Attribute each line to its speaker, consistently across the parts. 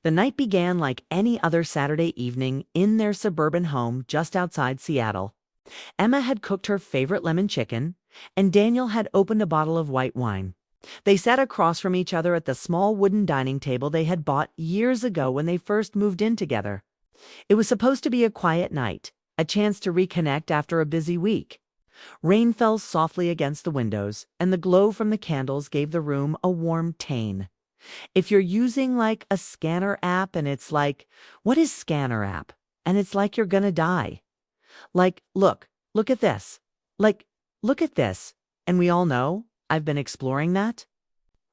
Speaker 1: The night began like any other Saturday evening in their suburban home just outside Seattle. Emma had cooked her favorite lemon chicken, and Daniel had opened a bottle of white wine. They sat across from each other at the small wooden dining table they had bought years ago when they first moved in together. It was supposed to be a quiet night, a chance to reconnect after a busy week. Rain fell softly against the windows, and the glow from the candles gave the room a warm tang. If you're using like a scanner app and it's like, what is scanner app? And it's like you're gonna die. Like, look at this. Like, look at this. And we all know, I've been exploring that.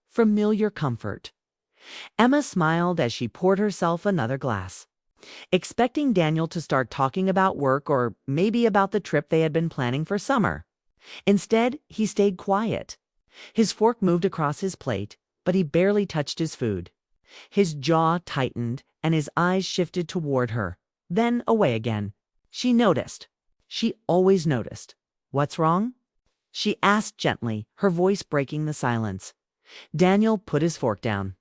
Speaker 1: Familiar comfort. Emma smiled as she poured herself another glass, expecting Daniel to start talking about work or maybe about the trip they had been planning for summer. Instead, he stayed quiet. His fork moved across his plate, but he barely touched his food. His jaw tightened and his eyes shifted toward her, then away again. She noticed. She always noticed. "What's wrong?" she asked gently, her voice breaking the silence. Daniel put his fork down.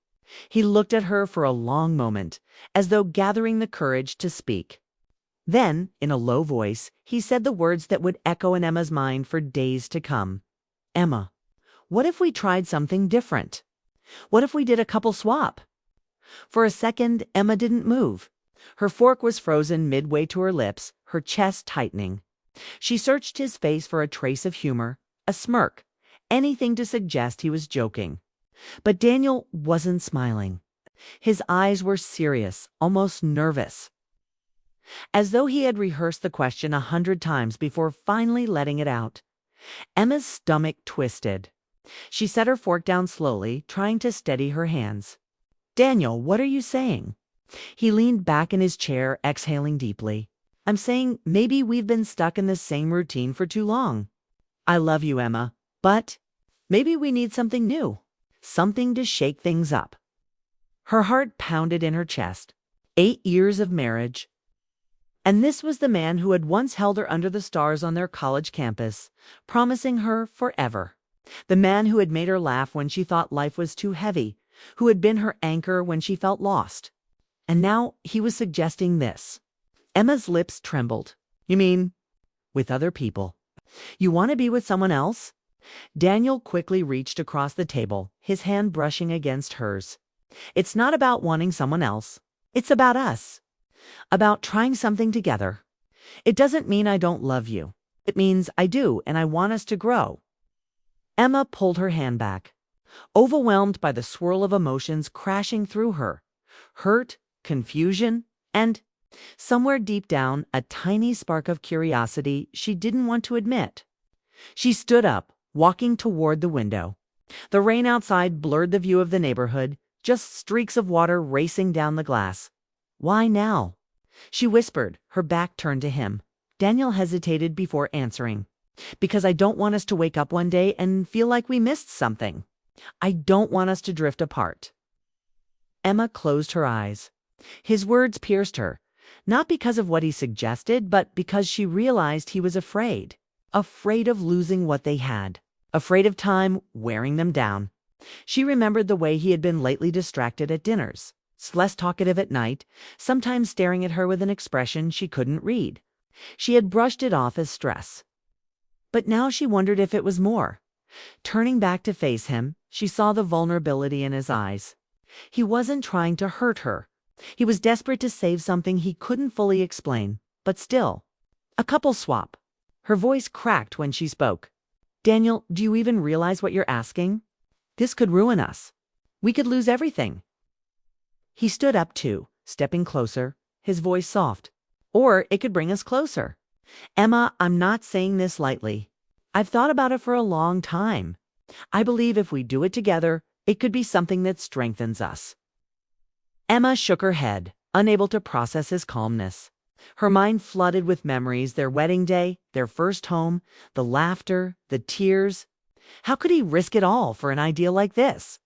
Speaker 1: He looked at her for a long moment, as though gathering the courage to speak. Then, in a low voice, he said the words that would echo in Emma's mind for days to come. "Emma, what if we tried something different? What if we did a couple swap?" For a second, Emma didn't move. Her fork was frozen midway to her lips, her chest tightening. She searched his face for a trace of humor, a smirk, anything to suggest he was joking. But Daniel wasn't smiling. His eyes were serious, almost nervous, as though he had rehearsed the question 100 times before finally letting it out. Emma's stomach twisted. She set her fork down slowly, trying to steady her hands. "Daniel, what are you saying?" He leaned back in his chair, exhaling deeply. "I'm saying maybe we've been stuck in the same routine for too long. I love you, Emma, but maybe we need something new, something to shake things up." Her heart pounded in her chest. 8 years of marriage. And this was the man who had once held her under the stars on their college campus, promising her forever. The man who had made her laugh when she thought life was too heavy, who had been her anchor when she felt lost. And now he was suggesting this. Emma's lips trembled. "You mean, with other people? You want to be with someone else?" Daniel quickly reached across the table, his hand brushing against hers. "It's not about wanting someone else. It's about us. About trying something together. It doesn't mean I don't love you. It means I do, and I want us to grow." Emma pulled her hand back, overwhelmed by the swirl of emotions crashing through her. Hurt, confusion, and, somewhere deep down, a tiny spark of curiosity she didn't want to admit. She stood up, walking toward the window. The rain outside blurred the view of the neighborhood, just streaks of water racing down the glass. "Why now?" she whispered, her back turned to him. Daniel hesitated before answering. "Because I don't want us to wake up one day and feel like we missed something. I don't want us to drift apart." Emma closed her eyes. His words pierced her, not because of what he suggested, but because she realized he was afraid. Afraid of losing what they had. Afraid of time wearing them down. She remembered the way he had been lately distracted at dinners, less talkative at night, sometimes staring at her with an expression she couldn't read. She had brushed it off as stress. But now she wondered if it was more. Turning back to face him, she saw the vulnerability in his eyes. He wasn't trying to hurt her. He was desperate to save something he couldn't fully explain, but still. "A couple swap." Her voice cracked when she spoke. "Daniel, do you even realize what you're asking? This could ruin us. We could lose everything." He stood up too, stepping closer, his voice soft. "Or it could bring us closer. Emma, I'm not saying this lightly. I've thought about it for a long time. I believe if we do it together, it could be something that strengthens us." Emma shook her head, unable to process his calmness. Her mind flooded with memories, their wedding day, their first home, the laughter, the tears. How could he risk it all for an idea like this?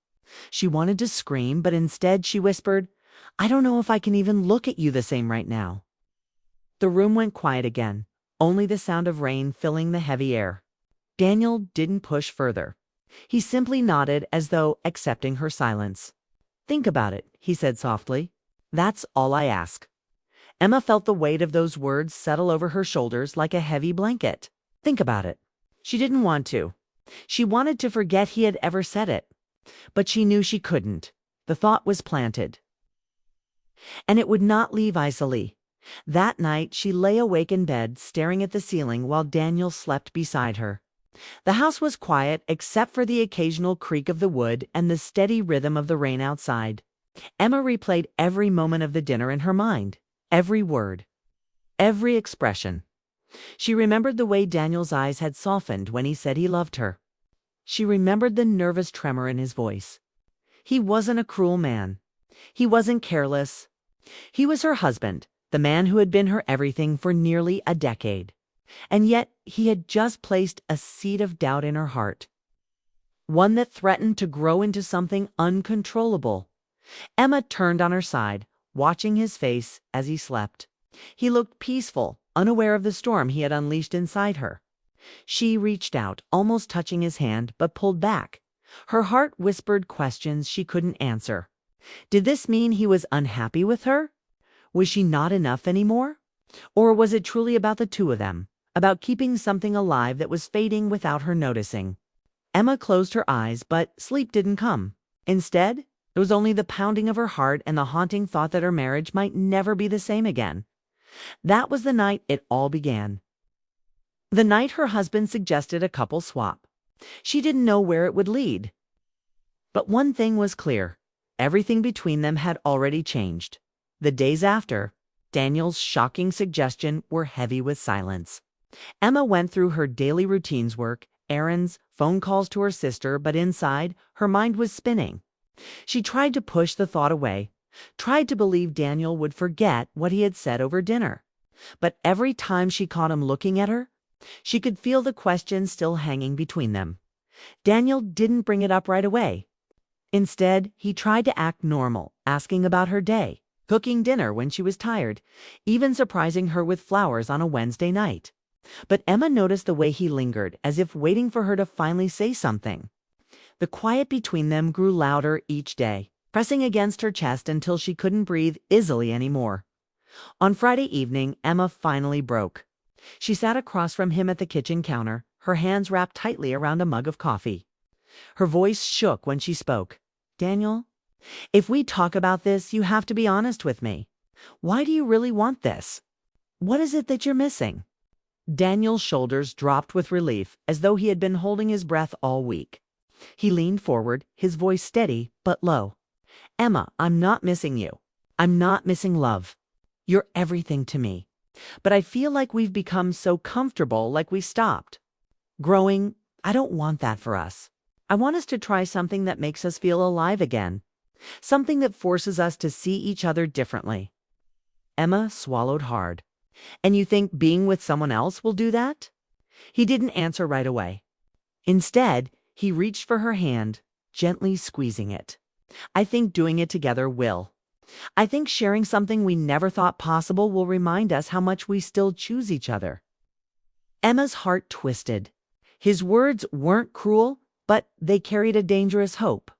Speaker 1: She wanted to scream, but instead she whispered, "I don't know if I can even look at you the same right now." The room went quiet again, only the sound of rain filling the heavy air. Daniel didn't push further. He simply nodded as though accepting her silence. "Think about it," he said softly. That's all I ask." Emma felt the weight of those words settle over her shoulders like a heavy blanket. Think about it. She didn't want to. She wanted to forget he had ever said it. But she knew she couldn't. The thought was planted. And it would not leave easily. That night, she lay awake in bed, staring at the ceiling while Daniel slept beside her. The house was quiet except for the occasional creak of the wood and the steady rhythm of the rain outside. Emma replayed every moment of the dinner in her mind, every word, every expression. She remembered the way Daniel's eyes had softened when he said he loved her. She remembered the nervous tremor in his voice. He wasn't a cruel man. He wasn't careless. He was her husband, the man who had been her everything for nearly a decade. And yet he had just placed a seed of doubt in her heart, one that threatened to grow into something uncontrollable. Emma turned on her side, watching his face as he slept. He looked peaceful, unaware of the storm he had unleashed inside her. She reached out, almost touching his hand, but pulled back. Her heart whispered questions she couldn't answer. Did this mean he was unhappy with her? Was she not enough anymore? Or was it truly about the two of them, about keeping something alive that was fading without her noticing? Emma closed her eyes, but sleep didn't come. Instead, there was only the pounding of her heart and the haunting thought that her marriage might never be the same again. That was the night it all began. The night her husband suggested a couple swap. She didn't know where it would lead. But one thing was clear. Everything between them had already changed. The days after, Daniel's shocking suggestion were heavy with silence. Emma went through her daily routines, work, errands, phone calls to her sister, but inside, her mind was spinning. She tried to push the thought away, tried to believe Daniel would forget what he had said over dinner. But every time she caught him looking at her, she could feel the question still hanging between them. Daniel didn't bring it up right away. Instead, he tried to act normal, asking about her day, cooking dinner when she was tired, even surprising her with flowers on a Wednesday night. But Emma noticed the way he lingered, as if waiting for her to finally say something. The quiet between them grew louder each day, pressing against her chest until she couldn't breathe easily anymore. On Friday evening, Emma finally broke. She sat across from him at the kitchen counter, her hands wrapped tightly around a mug of coffee. Her voice shook when she spoke. "Daniel, if we talk about this, you have to be honest with me. Why do you really want this? What is it that you're missing?" Daniel's shoulders dropped with relief, as though he had been holding his breath all week. He leaned forward, his voice steady but low. "Emma, I'm not missing you. I'm not missing love. You're everything to me. But I feel like we've become so comfortable, like we stopped growing. I don't want that for us. I want us to try something that makes us feel alive again. Something that forces us to see each other differently." Emma swallowed hard. "And you think being with someone else will do that?" He didn't answer right away. Instead, he reached for her hand, gently squeezing it. "I think doing it together will. I think sharing something we never thought possible will remind us how much we still choose each other." Emma's heart twisted. His words weren't cruel, but they carried a dangerous hope.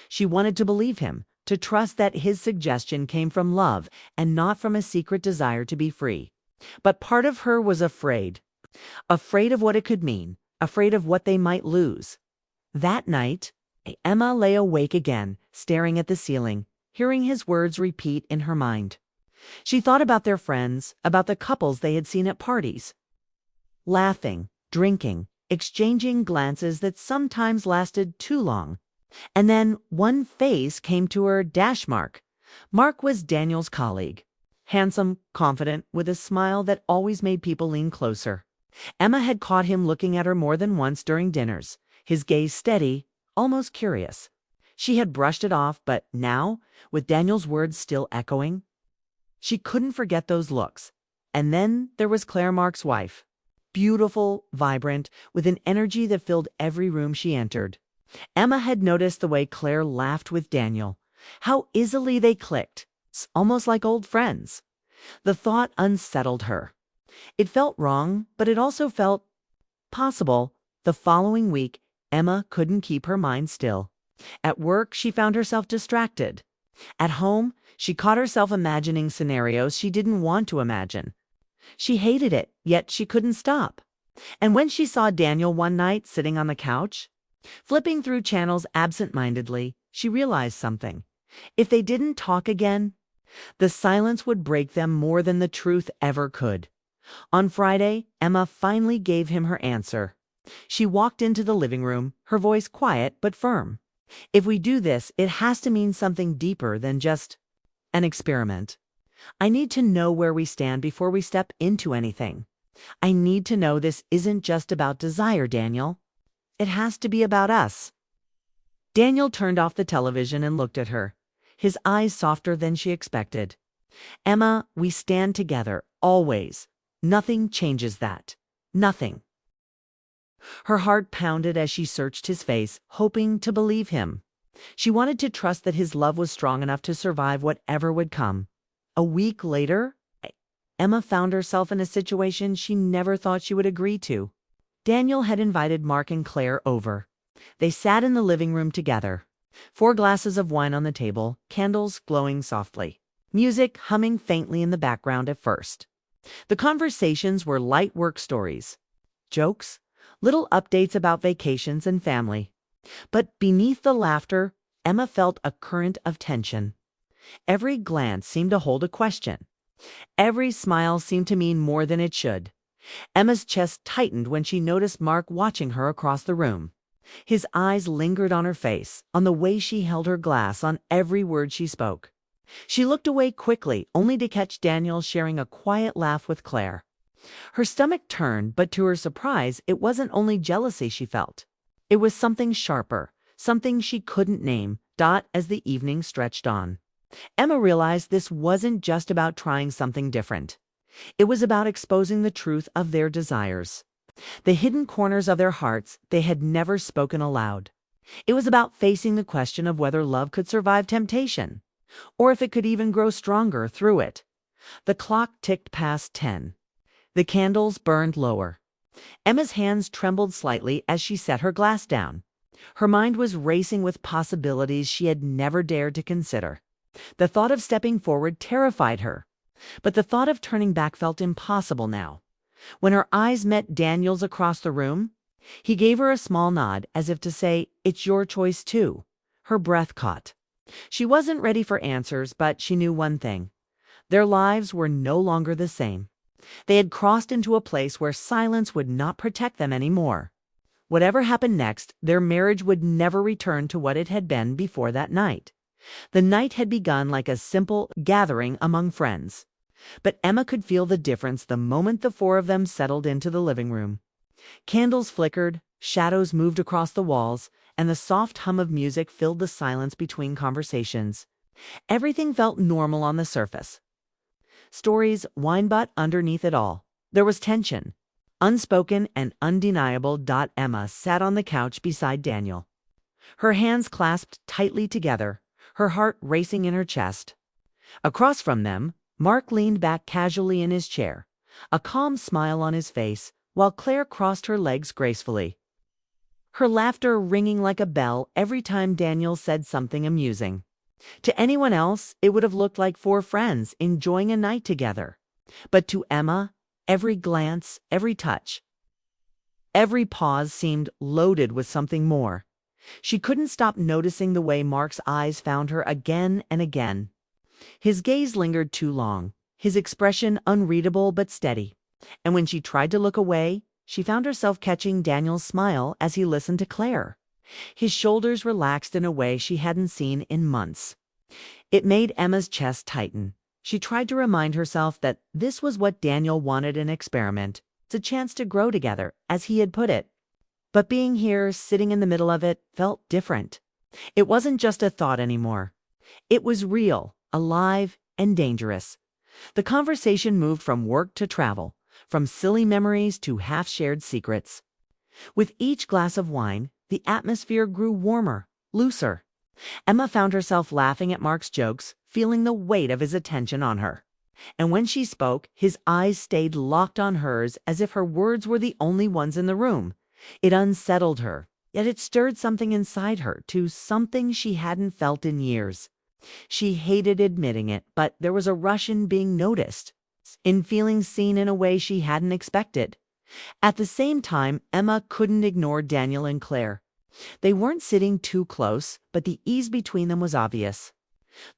Speaker 1: She wanted to believe him, to trust that his suggestion came from love and not from a secret desire to be free. But part of her was afraid. Afraid of what it could mean, afraid of what they might lose. That night, Emma lay awake again, staring at the ceiling, hearing his words repeat in her mind. She thought about their friends, about the couples they had seen at parties. Laughing, drinking, exchanging glances that sometimes lasted too long. And then one face came to her, Mark. Mark was Daniel's colleague. Handsome, confident, with a smile that always made people lean closer. Emma had caught him looking at her more than once during dinners, his gaze steady, almost curious. She had brushed it off, but now, with Daniel's words still echoing, she couldn't forget those looks. And then there was Claire, Mark's wife. Beautiful, vibrant, with an energy that filled every room she entered. Emma had noticed the way Claire laughed with Daniel, how easily they clicked, almost like old friends. The thought unsettled her. It felt wrong, but it also felt possible. The following week, Emma couldn't keep her mind still. At work, she found herself distracted. At home, She caught herself imagining scenarios she didn't want to imagine. She hated it, yet she couldn't stop. And when she saw Daniel one night sitting on the couch, flipping through channels absent-mindedly, she realized something. If they didn't talk again, the silence would break them more than the truth ever could. On Friday, Emma finally gave him her answer. She walked into the living room, her voice quiet but firm. If we do this, it has to mean something deeper than just an experiment. I need to know where we stand before we step into anything. I need to know this isn't just about desire, Daniel. It has to be about us. Daniel turned off the television and looked at her, his eyes softer than she expected. Emma, we stand together, always. Nothing changes that. Nothing. Her heart pounded as she searched his face, hoping to believe him. She wanted to trust that his love was strong enough to survive whatever would come. A week later, Emma found herself in a situation she never thought she would agree to. Daniel had invited Mark and Claire over. They sat in the living room together. 4 glasses of wine on the table, candles glowing softly, music humming faintly in the background at first. The conversations were light work stories, jokes, little updates about vacations and family. But beneath the laughter, Emma felt a current of tension. Every glance seemed to hold a question. Every smile seemed to mean more than it should. Emma's chest tightened when she noticed Mark watching her across the room. His eyes lingered on her face, on the way she held her glass, on every word she spoke. She looked away quickly, only to catch Daniel sharing a quiet laugh with Claire. Her stomach turned, but to her surprise, it wasn't only jealousy she felt. It was something sharper, something she couldn't name, as the evening stretched on. Emma realized this wasn't just about trying something different. It was about exposing the truth of their desires, the hidden corners of their hearts they had never spoken aloud. It was about facing the question of whether love could survive temptation, or if it could even grow stronger through it. The clock ticked past 10. The candles burned lower. Emma's hands trembled slightly as she set her glass down. Her mind was racing with possibilities she had never dared to consider. The thought of stepping forward terrified her, but the thought of turning back felt impossible now. When her eyes met Daniel's across the room, he gave her a small nod as if to say, "It's your choice too." Her breath caught. She wasn't ready for answers, but she knew one thing. Their lives were no longer the same. They had crossed into a place where silence would not protect them anymore. Whatever happened next, their marriage would never return to what it had been before that night. The night had begun like a simple gathering among friends. But Emma could feel the difference the moment the 4 of them settled into the living room. Candles flickered, shadows moved across the walls, and the soft hum of music filled the silence between conversations. Everything felt normal on the surface. Stories whined, but underneath it all, there was tension, unspoken and undeniable. Emma sat on the couch beside Daniel, her hands clasped tightly together, her heart racing in her chest. Across from them, Mark leaned back casually in his chair, a calm smile on his face, while Claire crossed her legs gracefully, her laughter ringing like a bell every time Daniel said something amusing. To anyone else, it would have looked like 4 friends enjoying a night together. But to Emma, every glance, every touch, every pause seemed loaded with something more. She couldn't stop noticing the way Mark's eyes found her again and again. His gaze lingered too long, his expression unreadable but steady. And when she tried to look away, she found herself catching Daniel's smile as he listened to Claire. His shoulders relaxed in a way she hadn't seen in months. It made Emma's chest tighten. She tried to remind herself that this was what Daniel wanted: an experiment, a chance to grow together, as he had put it. But being here, sitting in the middle of it, felt different. It wasn't just a thought anymore. It was real, alive, and dangerous. The conversation moved from work to travel, from silly memories to half-shared secrets. With each glass of wine, the atmosphere grew warmer, looser. Emma found herself laughing at Mark's jokes, feeling the weight of his attention on her. And when she spoke, his eyes stayed locked on hers as if her words were the only ones in the room. It unsettled her, yet it stirred something inside her, to something she hadn't felt in years. She hated admitting it, but there was a rush in being noticed, in feeling seen in a way she hadn't expected. At the same time, Emma couldn't ignore Daniel and Claire. They weren't sitting too close, but the ease between them was obvious.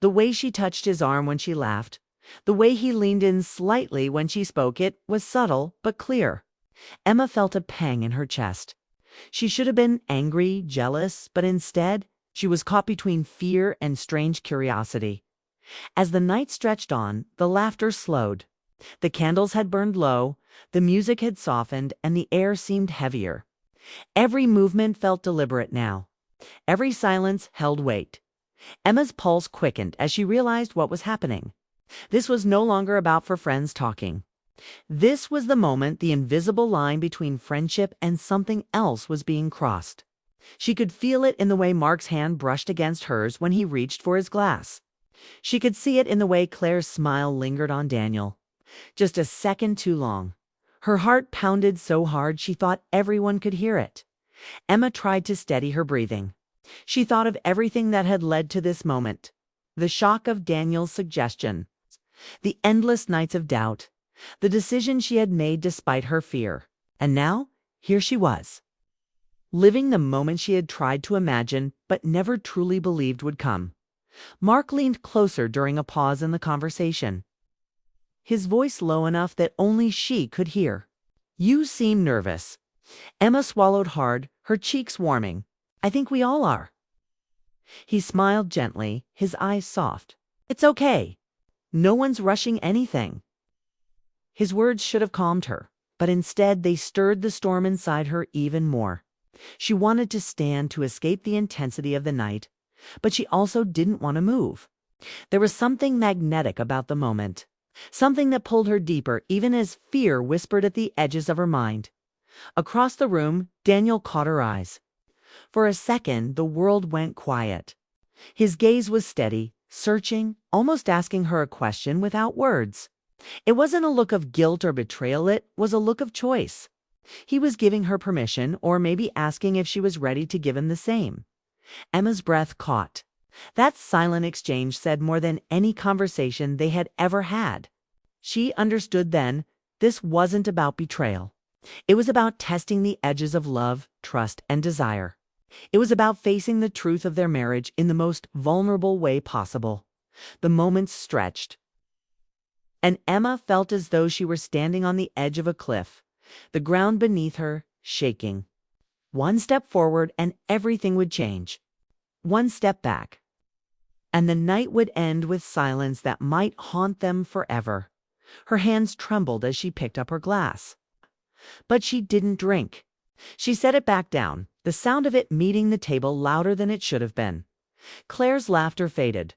Speaker 1: The way she touched his arm when she laughed, the way he leaned in slightly when she spoke, it was subtle but clear. Emma felt a pang in her chest. She should have been angry, jealous, but instead, she was caught between fear and strange curiosity. As the night stretched on, the laughter slowed. The candles had burned low, the music had softened, and the air seemed heavier. Every movement felt deliberate now. Every silence held weight. Emma's pulse quickened as she realized what was happening. This was no longer about four friends talking. This was the moment the invisible line between friendship and something else was being crossed. She could feel it in the way Mark's hand brushed against hers when he reached for his glass. She could see it in the way Claire's smile lingered on Daniel. Just a second too long. Her heart pounded so hard she thought everyone could hear it. Emma tried to steady her breathing. She thought of everything that had led to this moment. The shock of Daniel's suggestion. The endless nights of doubt. The decision she had made despite her fear. And now, here she was, living the moment she had tried to imagine but never truly believed would come. Mark leaned closer during a pause in the conversation, his voice low enough that only she could hear. "You seem nervous." Emma swallowed hard, her cheeks warming. "I think we all are." He smiled gently, his eyes soft. "It's okay. No one's rushing anything." His words should have calmed her, but instead they stirred the storm inside her even more. She wanted to stand to escape the intensity of the night, but she also didn't want to move. There was something magnetic about the moment, something that pulled her deeper even as fear whispered at the edges of her mind. Across the room, Daniel caught her eyes. For a second, the world went quiet. His gaze was steady, searching, almost asking her a question without words. It wasn't a look of guilt or betrayal, it was a look of choice. He was giving her permission, or maybe asking if she was ready to give him the same. Emma's breath caught. That silent exchange said more than any conversation they had ever had. She understood then, this wasn't about betrayal. It was about testing the edges of love, trust, and desire. It was about facing the truth of their marriage in the most vulnerable way possible. The moments stretched, and Emma felt as though she were standing on the edge of a cliff, the ground beneath her shaking. One step forward and everything would change. One step back, and the night would end with silence that might haunt them forever. Her hands trembled as she picked up her glass. But she didn't drink. She set it back down, the sound of it meeting the table louder than it should have been. Claire's laughter faded,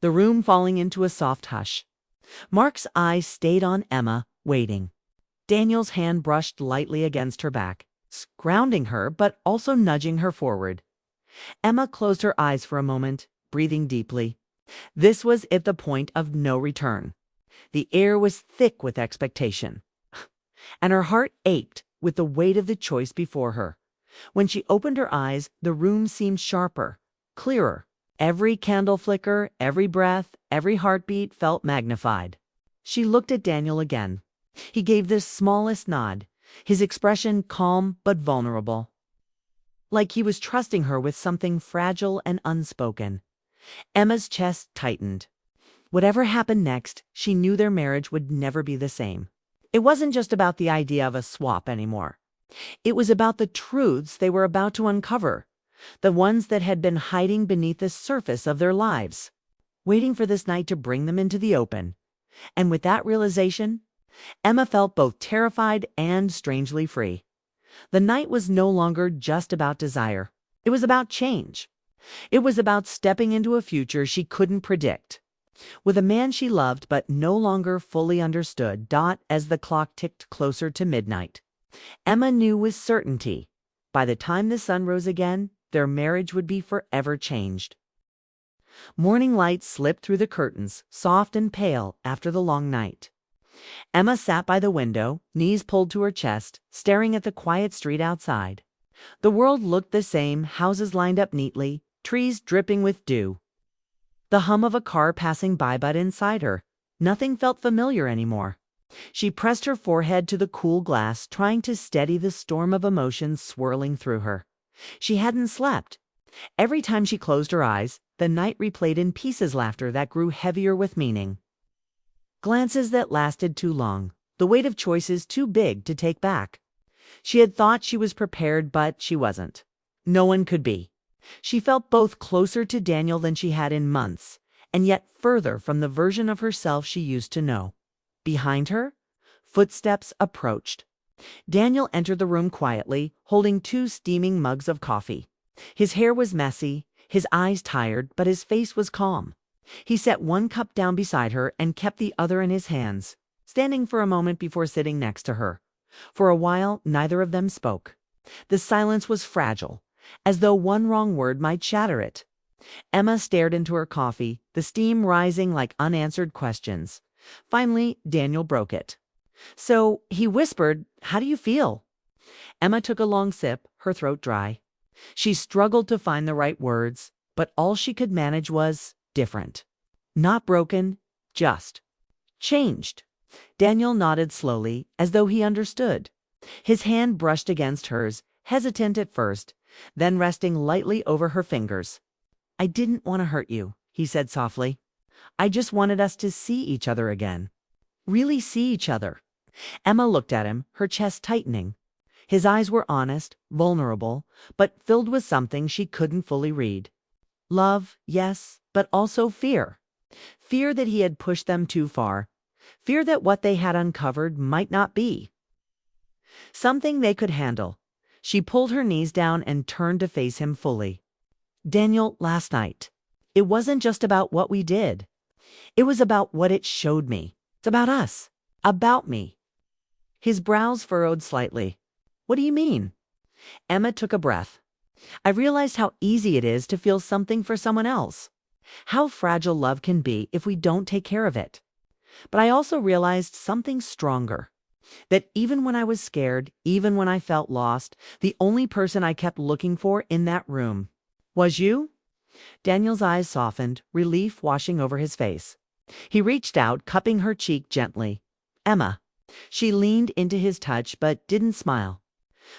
Speaker 1: the room falling into a soft hush. Mark's eyes stayed on Emma, waiting. Daniel's hand brushed lightly against her back, grounding her but also nudging her forward. Emma closed her eyes for a moment, breathing deeply. This was at the point of no return. The air was thick with expectation, and her heart ached with the weight of the choice before her. When she opened her eyes, the room seemed sharper, clearer. Every candle flicker, every breath, every heartbeat felt magnified. She looked at Daniel again. He gave the smallest nod, his expression calm but vulnerable, like he was trusting her with something fragile and unspoken. Emma's chest tightened. Whatever happened next, she knew their marriage would never be the same. It wasn't just about the idea of a swap anymore. It was about the truths they were about to uncover, the ones that had been hiding beneath the surface of their lives, waiting for this night to bring them into the open. And with that realization, Emma felt both terrified and strangely free. The night was no longer just about desire. It was about change. It was about stepping into a future she couldn't predict, with a man she loved but no longer fully understood. As the clock ticked closer to midnight, Emma knew with certainty, by the time the sun rose again, their marriage would be forever changed. Morning light slipped through the curtains, soft and pale after the long night. Emma sat by the window, knees pulled to her chest, staring at the quiet street outside. The world looked the same, houses lined up neatly, trees dripping with dew. the hum of a car passing by, but inside her, nothing felt familiar anymore. She pressed her forehead to the cool glass, trying to steady the storm of emotions swirling through her. She hadn't slept. Every time she closed her eyes, the night replayed in pieces, laughter that grew heavier with meaning. Glances that lasted too long, the weight of choices too big to take back. She had thought she was prepared, but she wasn't. No one could be. She felt both closer to Daniel than she had in months, and yet further from the version of herself she used to know. Behind her, footsteps approached. Daniel entered the room quietly, holding 2 steaming mugs of coffee. His hair was messy, his eyes tired, but his face was calm. He set 1 cup down beside her and kept the other in his hands, standing for a moment before sitting next to her. For a while, neither of them spoke. The silence was fragile, as though one wrong word might shatter it. Emma stared into her coffee, the steam rising like unanswered questions. Finally, Daniel broke it. "So," he whispered, "how do you feel?" Emma took a long sip, her throat dry. She struggled to find the right words, but all she could manage was different. Not broken, just changed. Daniel nodded slowly, as though he understood. His hand brushed against hers, hesitant at first, then resting lightly over her fingers. "I didn't want to hurt you," he said softly. "I just wanted us to see each other again. Really see each other." Emma looked at him, her chest tightening. His eyes were honest, vulnerable, but filled with something she couldn't fully read. Love, yes, but also fear. Fear that he had pushed them too far. Fear that what they had uncovered might not be something they could handle. She pulled her knees down and turned to face him fully. "Daniel, last night, it wasn't just about what we did. It was about what it showed me. It's about us. About me." His brows furrowed slightly. "What do you mean?" Emma took a breath. "I realized how easy it is to feel something for someone else. How fragile love can be if we don't take care of it. But I also realized something stronger. That even when I was scared, even when I felt lost, the only person I kept looking for in that room was you." Daniel's eyes softened, relief washing over his face. He reached out, cupping her cheek gently. "Emma." She leaned into his touch, but didn't smile.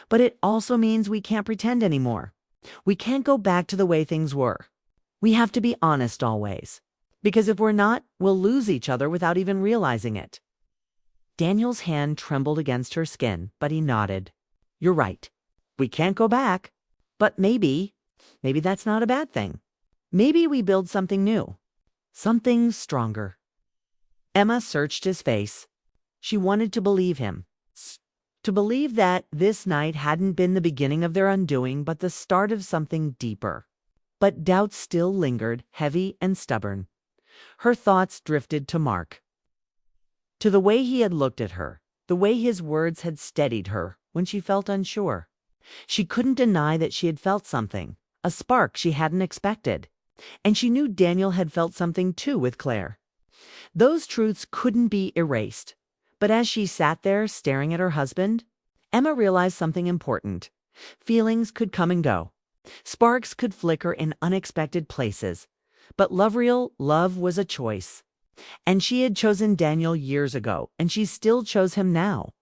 Speaker 1: "But it also means we can't pretend anymore. We can't go back to the way things were. We have to be honest always. Because if we're not, we'll lose each other without even realizing it." Daniel's hand trembled against her skin, but he nodded. "You're right. We can't go back. But maybe that's not a bad thing. Maybe we build something new. Something stronger." Emma searched his face. She wanted to believe him. To believe that this night hadn't been the beginning of their undoing, but the start of something deeper. But doubt still lingered, heavy and stubborn. Her thoughts drifted to Mark. To the way he had looked at her, the way his words had steadied her when she felt unsure. She couldn't deny that she had felt something, a spark she hadn't expected. And she knew Daniel had felt something too with Claire. Those truths couldn't be erased. But as she sat there staring at her husband, Emma realized something important. Feelings could come and go. Sparks could flicker in unexpected places. But real love was a choice. And she had chosen Daniel years ago, and she still chose him now.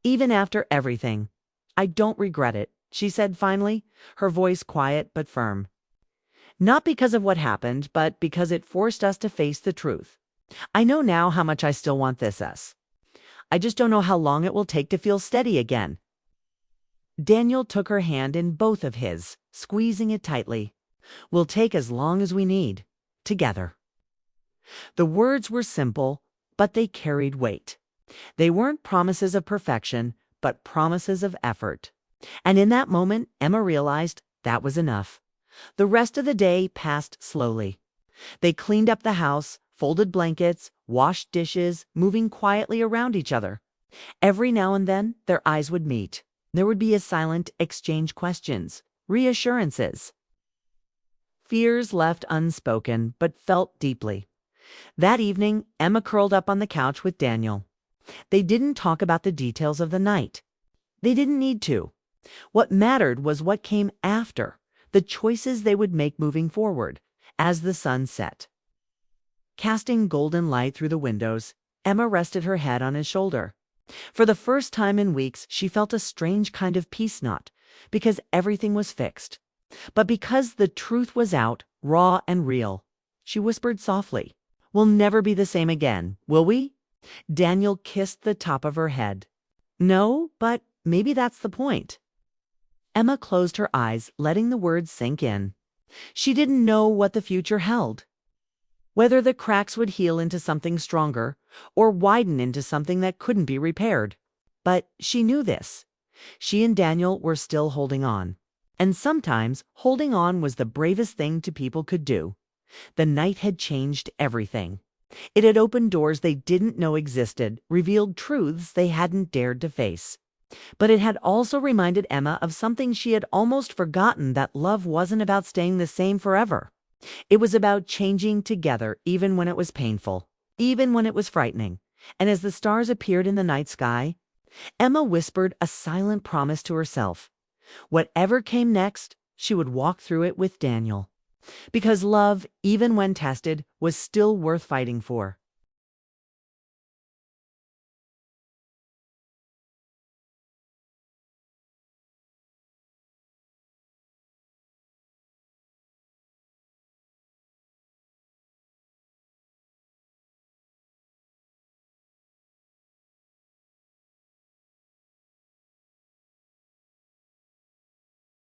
Speaker 1: Even after everything. "I don't regret it," she said finally, her voice quiet but firm. "Not because of what happened, but because it forced us to face the truth. I know now how much I still want this us. I just don't know how long it will take to feel steady again." Daniel took her hand in both of his, squeezing it tightly. "We'll take as long as we need. Together." The words were simple, but they carried weight. They weren't promises of perfection, but promises of effort. And in that moment, Emma realized that was enough. The rest of the day passed slowly. They cleaned up the house, folded blankets, washed dishes, moving quietly around each other. Every now and then, their eyes would meet. There would be a silent exchange questions, reassurances. Fears left unspoken, but felt deeply. That evening, Emma curled up on the couch with Daniel. They didn't talk about the details of the night. They didn't need to. What mattered was what came after, the choices they would make moving forward. As the sun set, casting golden light through the windows, Emma rested her head on his shoulder. For the first time in weeks, she felt a strange kind of peace, not because everything was fixed, but because the truth was out, raw and real. She whispered softly, "We'll never be the same again, will we?" Daniel kissed the top of her head. "No, but maybe that's the point." Emma closed her eyes, letting the words sink in. She didn't know what the future held, whether the cracks would heal into something stronger or widen into something that couldn't be repaired. But she knew this. She and Daniel were still holding on. And sometimes holding on was the bravest thing two people could do. The night had changed everything. It had opened doors they didn't know existed, revealed truths they hadn't dared to face. But it had also reminded Emma of something she had almost forgotten, that love wasn't about staying the same forever. It was about changing together, even when it was painful, even when it was frightening. And as the stars appeared in the night sky, Emma whispered a silent promise to herself. Whatever came next, she would walk through it with Daniel. Because love, even when tested, was still worth fighting for.